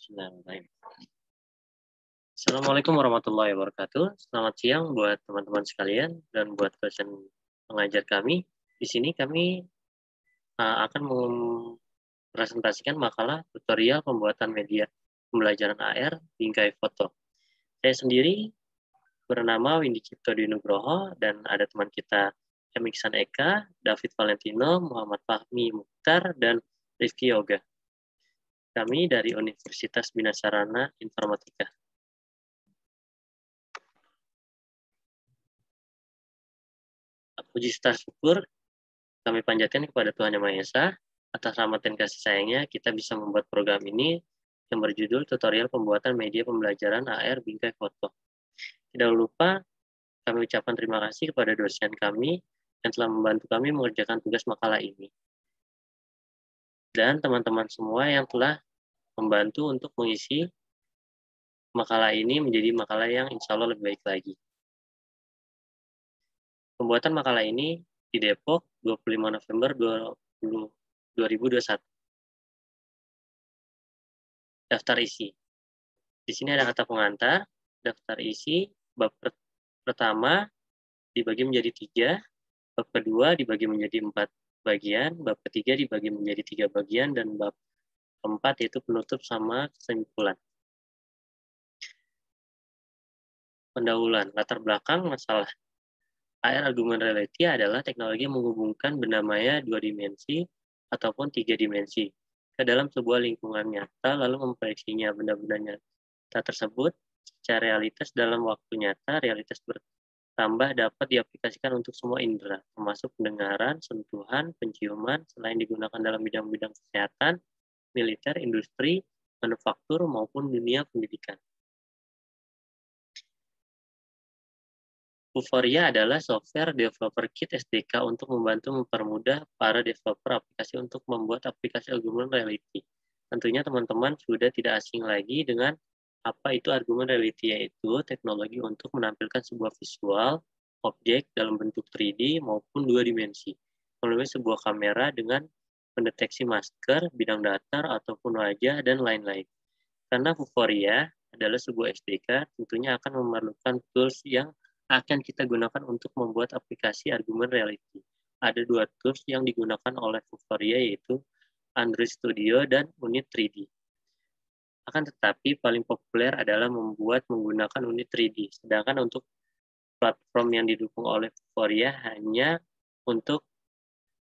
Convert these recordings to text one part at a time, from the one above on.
Bismillahirrahmanirrahim. Assalamualaikum warahmatullahi wabarakatuh. Selamat siang buat teman-teman sekalian dan buat dosen pengajar kami. Di sini kami akan mempresentasikan makalah tutorial pembuatan media pembelajaran AR bingkai foto. Saya sendiri bernama Windy Cipto Dinugroho dan ada teman kita M. Iksan Eka, David Valentino, Muhammad Fahmi Mukhtar, dan Rifki Yoga. Kami dari Universitas Bina Sarana Informatika. Puji serta syukur kami panjatkan kepada Tuhan Yang Maha Esa atas rahmat dan kasih sayangnya kita bisa membuat program ini yang berjudul tutorial pembuatan media pembelajaran AR bingkai foto. Tidak lupa kami ucapkan terima kasih kepada dosen kami yang telah membantu kami mengerjakan tugas makalah ini. Dan teman-teman semua yang telah membantu untuk mengisi makalah ini menjadi makalah yang insya Allah lebih baik lagi. Pembuatan makalah ini di Depok 25 November 2021. Daftar isi. Di sini ada kata pengantar, daftar isi, bab pertama dibagi menjadi 3, bab kedua dibagi menjadi 4 bagian, bab ketiga dibagi menjadi 3 bagian, dan bab keempat yaitu penutup sama kesimpulan. Pendahuluan, latar belakang masalah. AR Augmented Reality adalah teknologi yang menghubungkan benda maya 2 dimensi ataupun 3 dimensi ke dalam sebuah lingkungan nyata, lalu memproyeksinya benda-benda nyata tersebut secara realitas dalam waktu nyata. Realitas bertambah dapat diaplikasikan untuk semua indera, termasuk pendengaran, sentuhan, penciuman, selain digunakan dalam bidang-bidang kesehatan, militer, industri, manufaktur, maupun dunia pendidikan. Vuforia adalah software developer kit SDK untuk membantu mempermudah para developer aplikasi untuk membuat aplikasi augmented reality. Tentunya teman-teman sudah tidak asing lagi dengan apa itu augmented reality, yaitu teknologi untuk menampilkan sebuah visual objek dalam bentuk 3D maupun 2 dimensi melalui sebuah kamera dengan mendeteksi masker, bidang datar, ataupun wajah, dan lain-lain. Karena Vuforia adalah sebuah SDK, tentunya akan memerlukan tools yang akan kita gunakan untuk membuat aplikasi augmented reality. Ada 2 tools yang digunakan oleh Vuforia, yaitu Android Studio dan Unit 3D. Akan tetapi paling populer adalah membuat menggunakan Unit 3D, sedangkan untuk platform yang didukung oleh Vuforia hanya untuk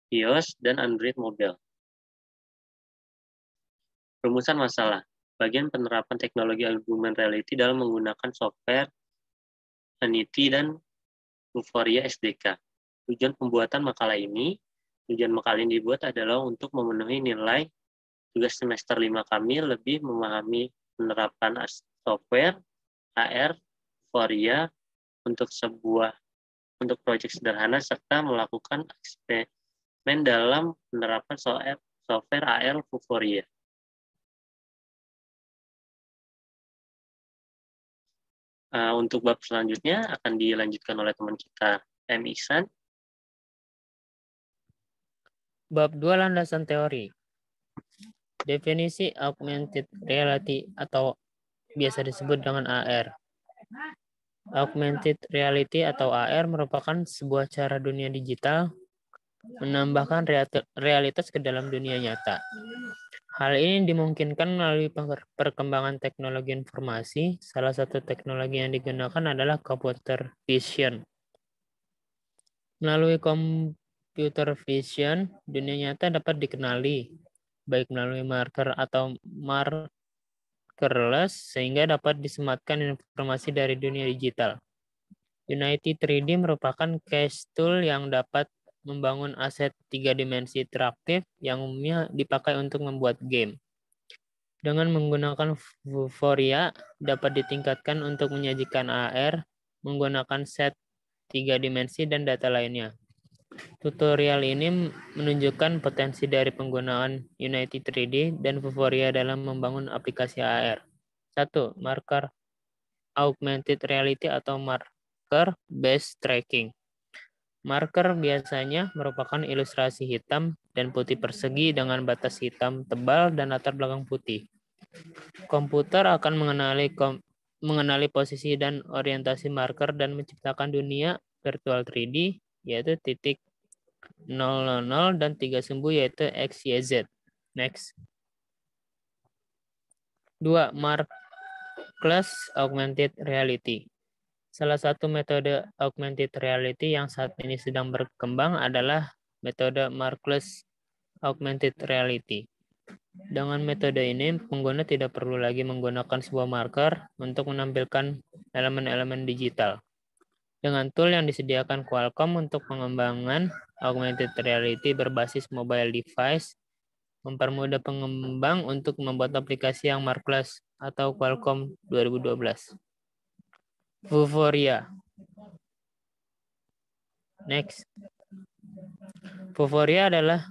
iOS dan Android mobile. Rumusan masalah. Bagian penerapan teknologi augmented reality dalam menggunakan software Unity dan Vuforia SDK. Tujuan pembuatan makalah ini, dibuat adalah untuk memenuhi nilai tugas semester 5 kami lebih memahami penerapan software AR Vuforia untuk proyek sederhana serta melakukan eksperimen dalam penerapan software AR Vuforia. Untuk bab selanjutnya akan dilanjutkan oleh teman kita M. Iksan. Bab 2, landasan teori. Definisi augmented reality atau biasa disebut dengan AR. Augmented reality atau AR merupakan sebuah cara dunia digital menambahkan realitas ke dalam dunia nyata. Hal ini dimungkinkan melalui perkembangan teknologi informasi. Salah satu teknologi yang digunakan adalah computer vision. Melalui computer vision, dunia nyata dapat dikenali, baik melalui marker atau markerless, sehingga dapat disematkan informasi dari dunia digital. Unity 3D merupakan case tool yang dapat membangun aset 3 dimensi interaktif yang umumnya dipakai untuk membuat game. Dengan menggunakan Vuforia, dapat ditingkatkan untuk menyajikan AR menggunakan set 3 dimensi dan data lainnya. Tutorial ini menunjukkan potensi dari penggunaan Unity 3D dan Vuforia dalam membangun aplikasi AR. 1. Marker augmented reality atau marker based tracking. Marker biasanya merupakan ilustrasi hitam dan putih persegi dengan batas hitam tebal dan latar belakang putih. Komputer akan mengenali posisi dan orientasi marker dan menciptakan dunia virtual 3D, yaitu titik 000 dan 3 sumbu, yaitu X, Y, Z. Next. 2. Markerless Augmented Reality. Salah satu metode augmented reality yang saat ini sedang berkembang adalah metode markerless augmented reality. Dengan metode ini, pengguna tidak perlu lagi menggunakan sebuah marker untuk menampilkan elemen-elemen digital. Dengan tool yang disediakan Qualcomm untuk pengembangan augmented reality berbasis mobile device, mempermudah pengembang untuk membuat aplikasi yang markerless atau Qualcomm 2012. Vuforia. Next. Vuforia adalah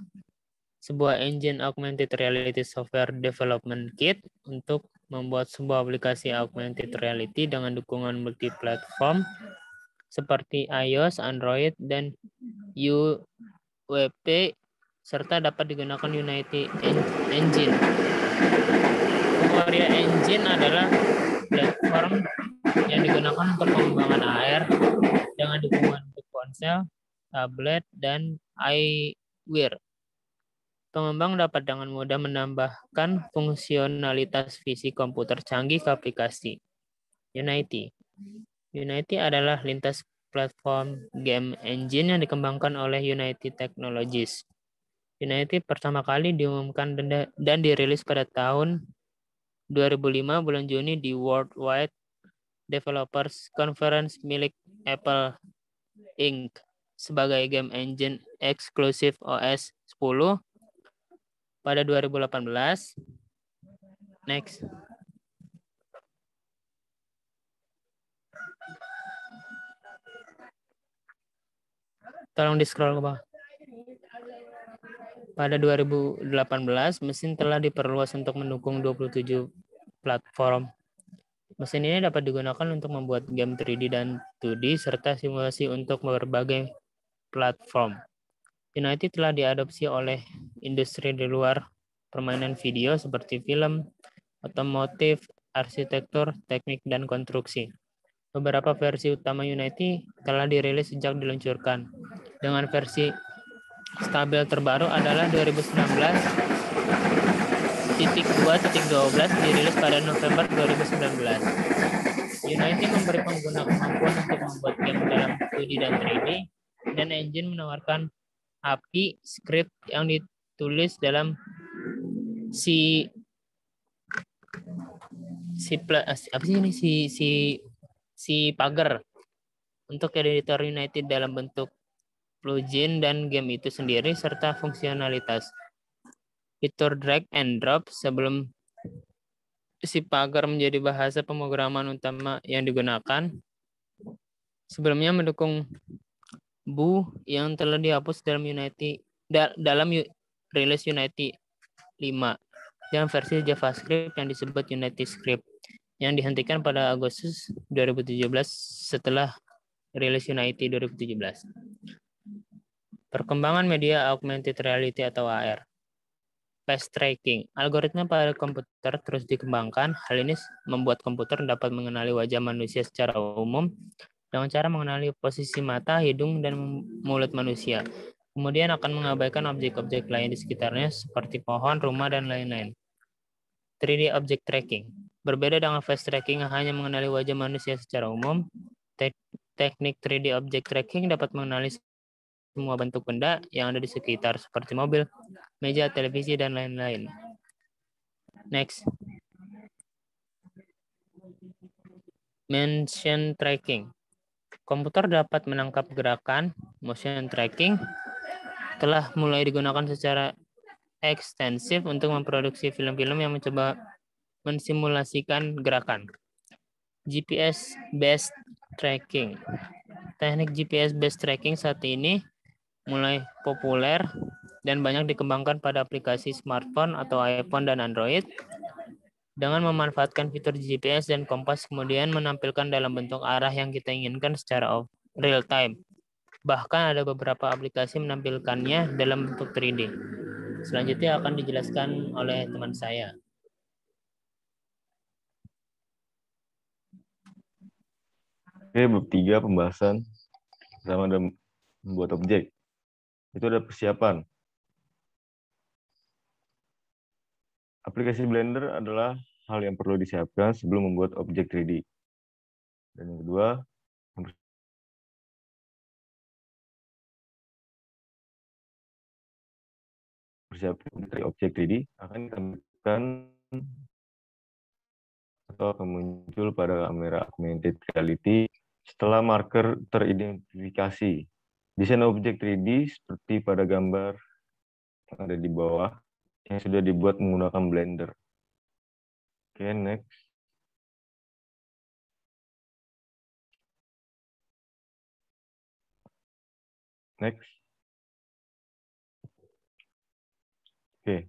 sebuah engine augmented reality software development kit untuk membuat sebuah aplikasi augmented reality dengan dukungan multi-platform seperti iOS, Android, dan UWP, serta dapat digunakan Unity Engine. Vuforia Engine adalah platform yang digunakan untuk pengembangan AR dengan dukungan untuk ponsel, tablet, dan eyewear. Pengembang dapat dengan mudah menambahkan fungsionalitas visi komputer canggih ke aplikasi. Unity. Unity adalah lintas platform game engine yang dikembangkan oleh Unity Technologies. Unity pertama kali diumumkan dan dirilis pada tahun 2005 bulan Juni di Worldwide Developers Conference milik Apple Inc. sebagai game engine eksklusif OS 10 pada 2018. Next. Tolong di-scroll ke bawah. Pada 2018, mesin telah diperluas untuk mendukung 27 platform. Mesin ini dapat digunakan untuk membuat game 3D dan 2D serta simulasi untuk berbagai platform. Unity telah diadopsi oleh industri di luar permainan video seperti film, otomotif, arsitektur, teknik, dan konstruksi. Beberapa versi utama Unity telah dirilis sejak diluncurkan. Dengan versi stabil terbaru adalah 2019.2.12 dirilis pada November 2019. Unity memberi pengguna kemampuan untuk membuat game dalam 2D dan 3D, dan engine menawarkan API script yang ditulis dalam Pager untuk editor Unity dalam bentuk plugin dan game itu sendiri, serta fungsionalitas fitur drag and drop sebelum Pager menjadi bahasa pemrograman utama yang digunakan. Sebelumnya mendukung Bu yang telah dihapus dalam rilis Unity 5 dan versi JavaScript yang disebut Unity Script yang dihentikan pada Agustus 2017 setelah rilis Unity 2017. Perkembangan media augmented reality atau AR. Face tracking. Algoritma pada komputer terus dikembangkan. Hal ini membuat komputer dapat mengenali wajah manusia secara umum dengan cara mengenali posisi mata, hidung, dan mulut manusia. Kemudian akan mengabaikan objek-objek lain di sekitarnya seperti pohon, rumah, dan lain-lain. 3D object tracking. Berbeda dengan face tracking yang hanya mengenali wajah manusia secara umum, teknik 3D object tracking dapat mengenali semua bentuk benda yang ada di sekitar seperti mobil, meja, televisi, dan lain-lain. Next. Motion tracking. Komputer dapat menangkap gerakan. Motion tracking telah mulai digunakan secara ekstensif untuk memproduksi film-film yang mencoba mensimulasikan gerakan. GPS-based tracking. Teknik GPS-based tracking saat ini mulai populer dan banyak dikembangkan pada aplikasi smartphone atau iPhone dan Android. Dengan memanfaatkan fitur GPS dan kompas, kemudian menampilkan dalam bentuk arah yang kita inginkan secara real time. Bahkan ada beberapa aplikasi menampilkannya dalam bentuk 3D. Selanjutnya akan dijelaskan oleh teman saya. Oke, bab 3 pembahasan pertama dalam membuat objek. Itu ada persiapan. Aplikasi Blender adalah hal yang perlu disiapkan sebelum membuat objek 3D. Dan yang kedua, persiapan dari objek 3D akan ditampilkan atau akan muncul pada kamera augmented reality setelah marker teridentifikasi. Desain objek 3D seperti pada gambar yang ada di bawah yang sudah dibuat menggunakan Blender. Oke, next. Next. Oke.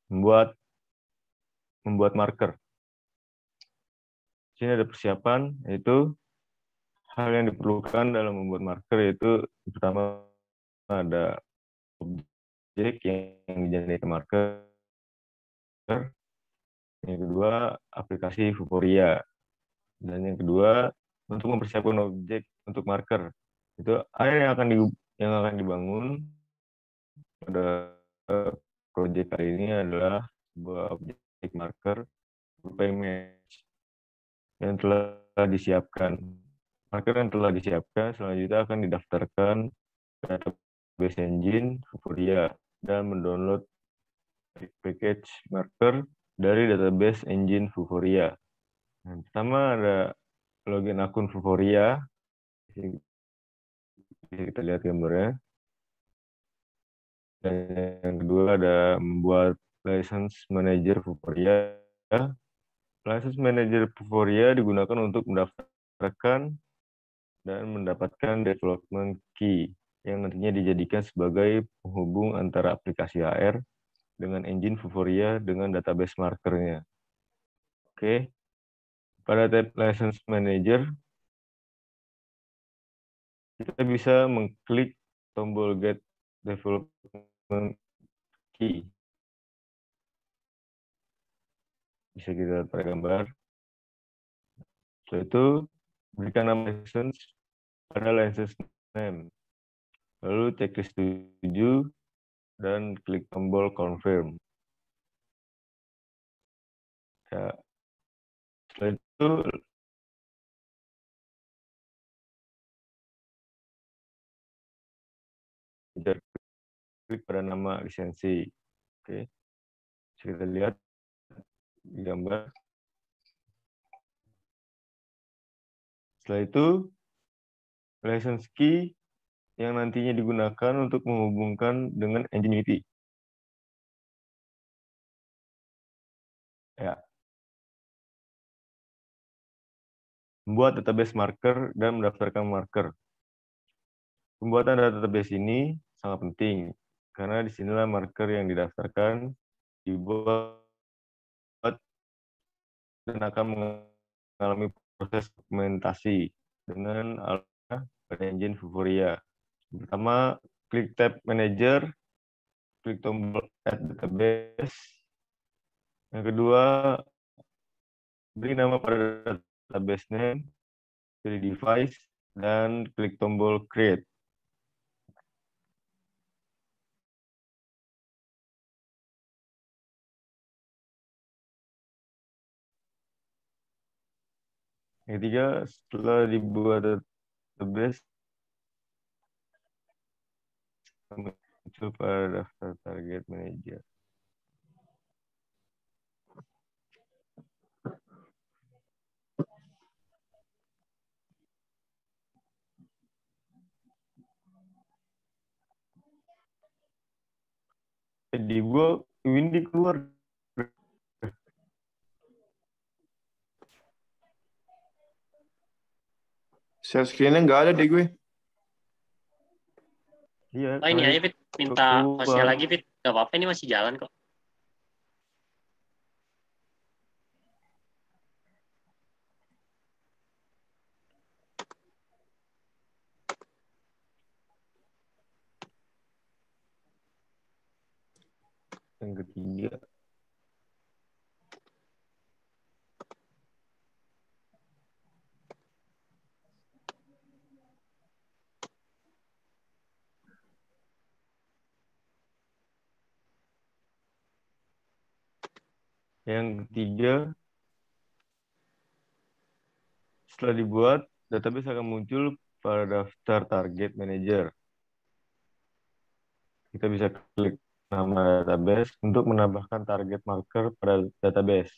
Membuat marker. Di sini ada persiapan, yaitu hal yang diperlukan dalam membuat marker yaitu pertama ada objek yang dijadikan marker. Yang kedua, aplikasi Vuforia. Dan yang kedua, untuk mempersiapkan objek untuk marker. Itu area yang akan dibangun pada proyek kali ini adalah sebuah objek marker berupa image yang telah disiapkan. Marker yang telah disiapkan selanjutnya akan didaftarkan ke database engine Vuforia dan mendownload package marker dari database engine Vuforia. Yang pertama ada login akun Vuforia. Kita lihat gambarnya. Dan yang kedua ada membuat license manager Vuforia. License manager Vuforia digunakan untuk mendaftarkan dan mendapatkan development key yang nantinya dijadikan sebagai penghubung antara aplikasi AR dengan engine Vuforia dengan database markernya. Oke. Pada tab license manager, kita bisa mengklik tombol get development key. Bisa kita lihat pada gambar. Setelah itu, berikan nama license pada license name. Lalu checklist 7 dan klik tombol confirm. Ya. Setelah itu, kita klik pada nama lisensi. Oke. Bisa kita lihat di gambar. Setelah itu, license key yang nantinya digunakan untuk menghubungkan dengan engine Unity. Ya. Membuat database marker dan mendaftarkan marker. Pembuatan database ini sangat penting, karena disinilah marker yang didaftarkan, dibuat, dan akan mengalami proses dokumentasi dengan pada engine Vuforia. Pertama, klik tab Manager, klik tombol Add Database. Yang kedua, beri nama pada database name, pilih device, dan klik tombol Create. Yang ketiga, setelah dibuat database, muncul pada daftar target manager. Di gua Windy keluar. Share screen-nya nggak ada di gue. Iya. Oh ini aja Fit, minta hostnya lagi Fit, gak apa-apa ini masih jalan kok. Yang ketiga, Yang ketiga, setelah dibuat, database akan muncul pada daftar target manager. Kita bisa klik nama database untuk menambahkan target marker pada database.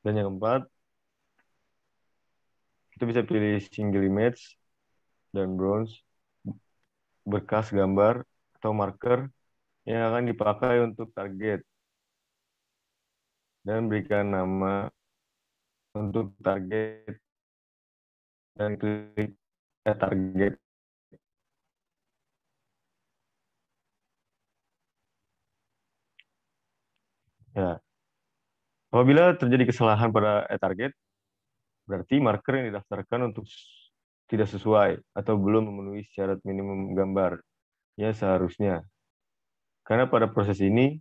Dan yang keempat, kita bisa pilih single image dan bronze, berkas gambar atau marker yang akan dipakai untuk target. Dan berikan nama untuk target dan klik target. Ya. Apabila terjadi kesalahan pada target, berarti marker yang didaftarkan untuk tidak sesuai atau belum memenuhi syarat minimum gambar ya seharusnya. Karena pada proses ini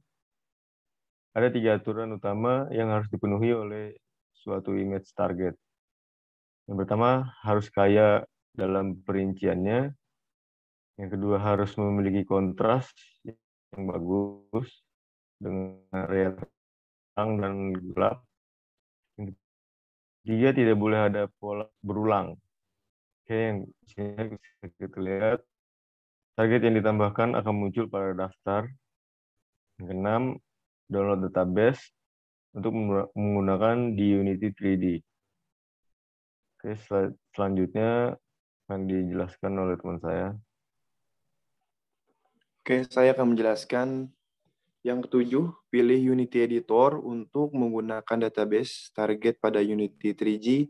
ada 3 aturan utama yang harus dipenuhi oleh suatu image target. Yang pertama, harus kaya dalam perinciannya. Yang kedua, harus memiliki kontras yang bagus dengan area terang dan gelap. Yang ketiga, tidak boleh ada pola berulang. Oke, yang sini bisa kita lihat. Target yang ditambahkan akan muncul pada daftar. Yang keenam, download database untuk menggunakan di Unity 3D. Oke, selanjutnya akan dijelaskan oleh teman saya. Oke, saya akan menjelaskan yang ketujuh, pilih Unity Editor untuk menggunakan database target pada Unity 3G,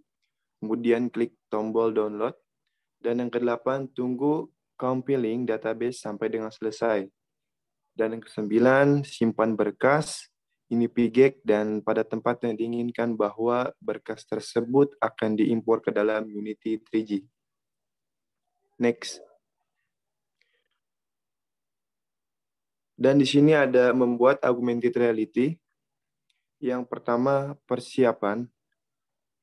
kemudian klik tombol download, dan yang kedelapan, tunggu compiling database sampai dengan selesai. Dan yang kesembilan, simpan berkas, ini pgek, dan pada tempat yang diinginkan bahwa berkas tersebut akan diimpor ke dalam Unity 3G. Next. Dan di sini ada membuat augmented reality. Yang pertama, persiapan.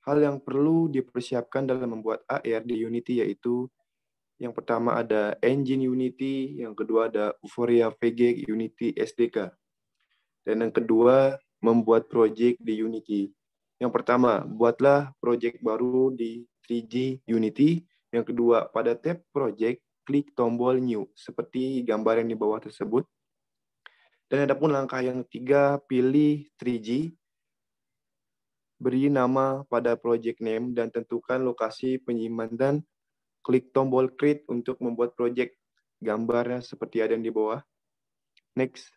Hal yang perlu dipersiapkan dalam membuat AR di Unity yaitu yang pertama ada engine Unity, yang kedua ada Vuforia VG Unity SDK. Dan yang kedua, membuat project di Unity. Yang pertama, buatlah project baru di 3G Unity. Yang kedua, pada tab project, klik tombol new, seperti gambar yang di bawah tersebut. Dan ada pun langkah yang ketiga, pilih 3G, beri nama pada project name, dan tentukan lokasi penyimpanan dan klik tombol create untuk membuat project gambarnya seperti ada yang di bawah. Next.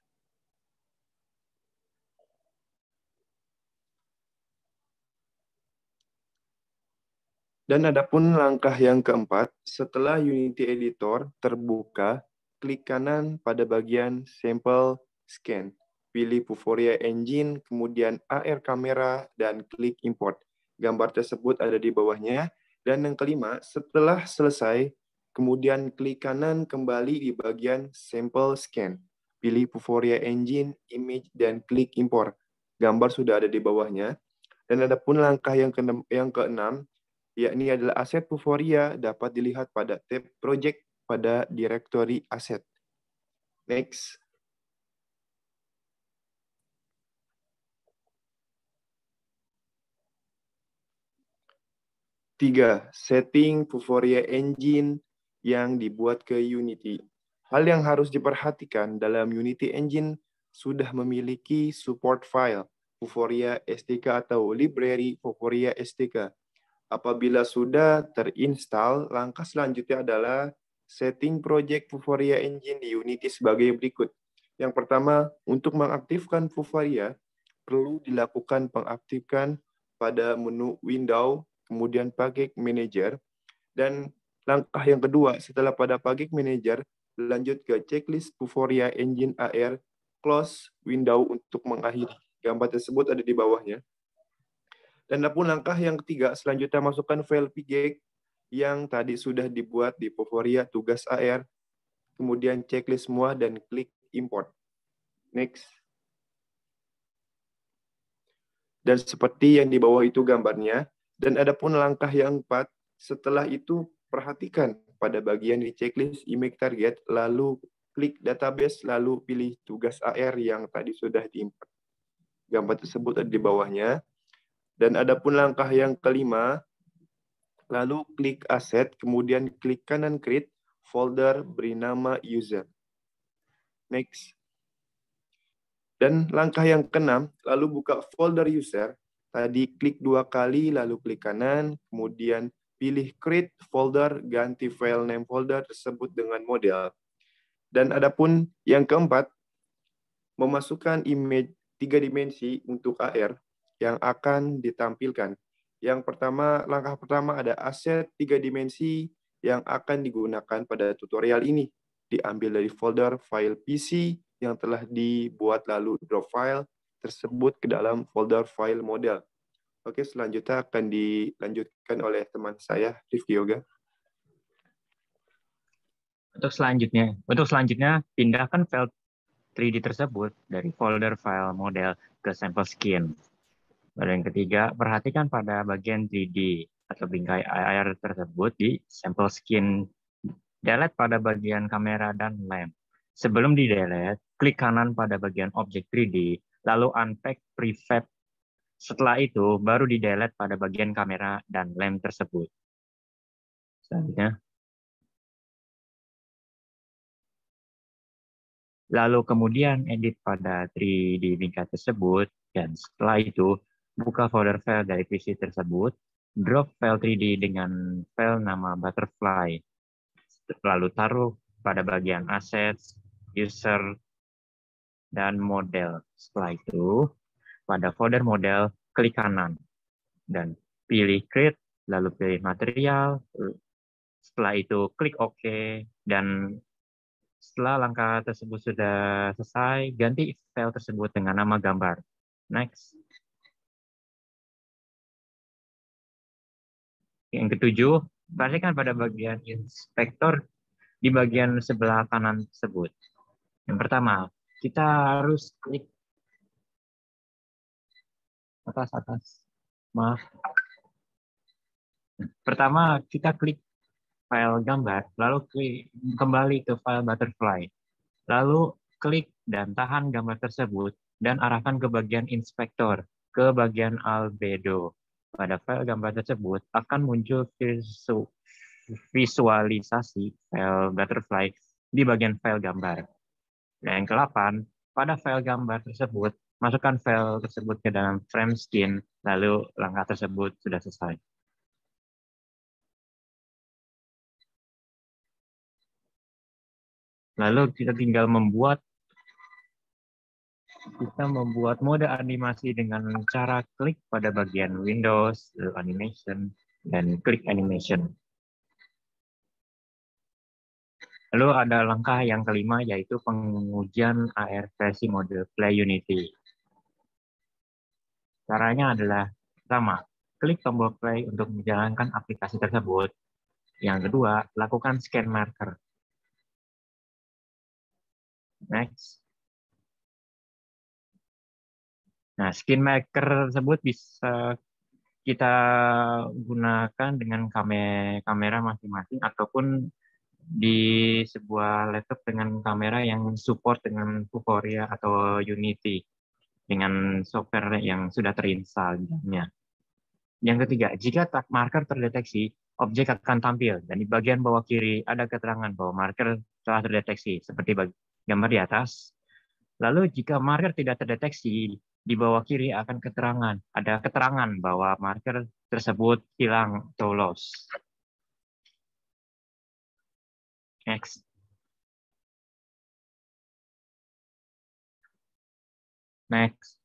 Dan ada pun langkah yang keempat, setelah Unity Editor terbuka, klik kanan pada bagian Sample Scan. Pilih Vuforia Engine, kemudian AR Camera, dan klik Import. Gambar tersebut ada di bawahnya. Dan yang kelima, setelah selesai, kemudian klik kanan kembali di bagian Sample Scan. Pilih Vuforia Engine, Image, dan klik Import. Gambar sudah ada di bawahnya. Dan ada pun langkah yang keenam, yakni adalah aset Vuforia dapat dilihat pada tab Project pada direktori aset. Next. Tiga, setting Vuforia Engine yang dibuat ke Unity. Hal yang harus diperhatikan dalam Unity Engine sudah memiliki support file Vuforia SDK atau library Vuforia SDK. Apabila sudah terinstall, langkah selanjutnya adalah setting project Vuforia Engine di Unity sebagai berikut. Yang pertama, untuk mengaktifkan Vuforia, perlu dilakukan pengaktifkan pada menu Window, kemudian Package Manager, dan langkah yang kedua, setelah pada Package Manager, lanjut ke checklist Vuforia Engine AR, close window untuk mengakhiri. Gambar tersebut ada di bawahnya. Dan adapun langkah yang ketiga, selanjutnya masukkan file pgek yang tadi sudah dibuat di Vuforia tugas AR, kemudian checklist semua dan klik import. Next. Dan seperti yang di bawah itu gambarnya. Dan adapun langkah yang keempat, setelah itu perhatikan pada bagian di checklist image target, lalu klik database, lalu pilih tugas AR yang tadi sudah diimport. Gambar tersebut ada di bawahnya. Dan adapun langkah yang kelima, lalu klik aset, kemudian klik kanan create folder beri nama user. Next. Dan langkah yang keenam, lalu buka folder user. Tadi klik 2 kali, lalu klik kanan, kemudian pilih create folder, ganti file name folder tersebut dengan model. Dan adapun yang keempat, memasukkan image 3 dimensi untuk AR yang akan ditampilkan. Yang pertama, langkah pertama ada aset 3 dimensi yang akan digunakan pada tutorial ini. Diambil dari folder file PC yang telah dibuat, lalu drop file tersebut ke dalam folder file model. Oke, selanjutnya akan dilanjutkan oleh teman saya, Rifki Yoga. Untuk selanjutnya, pindahkan file 3D tersebut dari folder file model ke sampel skin. Lalu yang ketiga, perhatikan pada bagian 3D atau bingkai AR tersebut di sampel skin. Delete pada bagian kamera dan lamp. Sebelum di-delete, klik kanan pada bagian objek 3D, lalu unpack prefab. Setelah itu, baru di-delete pada bagian kamera dan lamp tersebut. Selanjutnya. Lalu kemudian edit pada 3D bingkai tersebut, dan setelah itu buka folder file dari PC tersebut, drop file 3D dengan file nama butterfly, lalu taruh pada bagian assets, user, dan model. Setelah itu, pada folder model, klik kanan, dan pilih create, lalu pilih material, setelah itu klik OK, dan setelah langkah tersebut sudah selesai, ganti file tersebut dengan nama gambar. Next. Yang ketujuh, perhatikan pada bagian inspektor di bagian sebelah kanan tersebut. Yang pertama, kita harus klik atas. Maaf. Pertama, kita klik file gambar, lalu kembali ke file butterfly. Lalu klik dan tahan gambar tersebut dan arahkan ke bagian inspektor, ke bagian albedo. Pada file gambar tersebut akan muncul visualisasi file butterfly di bagian file gambar. Dan yang ke-8, pada file gambar tersebut, masukkan file tersebut ke dalam frame skin, lalu langkah tersebut sudah selesai. Lalu kita tinggal membuat mode animasi dengan cara klik pada bagian Windows, lalu Animation, dan klik Animation. Lalu ada langkah yang kelima, yaitu pengujian AR versi mode Play Unity. Caranya adalah, pertama, klik tombol play untuk menjalankan aplikasi tersebut. Yang kedua, lakukan scan marker. Next. Nah, skin marker tersebut bisa kita gunakan dengan kamera masing-masing ataupun di sebuah laptop dengan kamera yang support dengan Vuforia atau Unity dengan software yang sudah terinstall di dalamnya. Yang ketiga, jika tag marker terdeteksi, objek akan tampil dan di bagian bawah kiri ada keterangan bahwa marker telah terdeteksi seperti gambar di atas. Lalu jika marker tidak terdeteksi, di bawah kiri akan ada keterangan bahwa marker tersebut hilang atau lost. Next. Next.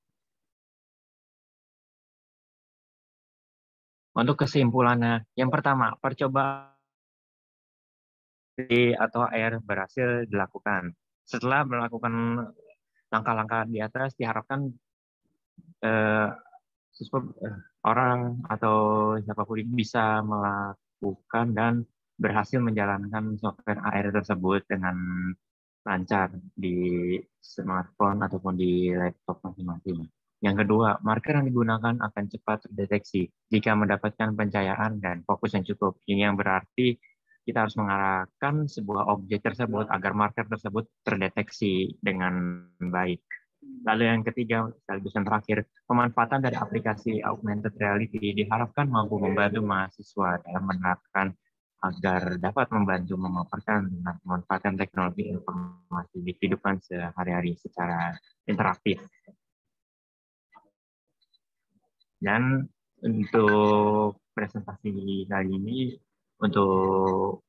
Untuk kesimpulannya, yang pertama, percobaan atau AR berhasil dilakukan. Setelah melakukan langkah-langkah di atas, diharapkan orang atau siapapun bisa melakukan dan berhasil menjalankan software AR tersebut dengan lancar di smartphone ataupun di laptop masing-masing. Yang kedua, marker yang digunakan akan cepat terdeteksi jika mendapatkan pencahayaan dan fokus yang cukup. Ini yang berarti kita harus mengarahkan sebuah objek tersebut agar marker tersebut terdeteksi dengan baik. Lalu yang ketiga, sekaligus yang terakhir, pemanfaatan dari aplikasi augmented reality diharapkan mampu membantu mahasiswa dalam menerapkan agar dapat membantu memaparkan dan memanfaatkan teknologi informasi di kehidupan sehari-hari secara interaktif. Dan untuk presentasi kali ini, untuk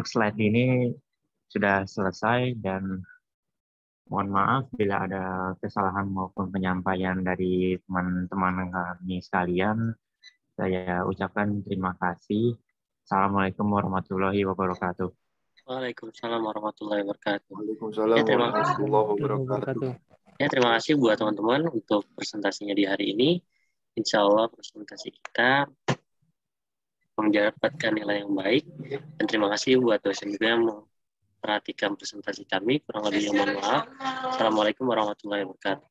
slide ini sudah selesai, dan mohon maaf bila ada kesalahan maupun penyampaian dari teman-teman kami sekalian. Saya ucapkan terima kasih. Assalamualaikum warahmatullahi wabarakatuh. Waalaikumsalam warahmatullahi wabarakatuh. Waalaikumsalam Ya, terima warahmatullahi wabarakatuh. Ya, terima kasih buat teman-teman untuk presentasinya di hari ini. Insya Allah presentasi kita mendapatkan nilai yang baik. Dan terima kasih buat dosen juga yang memperhatikan presentasi kami. Kurang lebihnya mohon maaf. Assalamualaikum warahmatullahi wabarakatuh.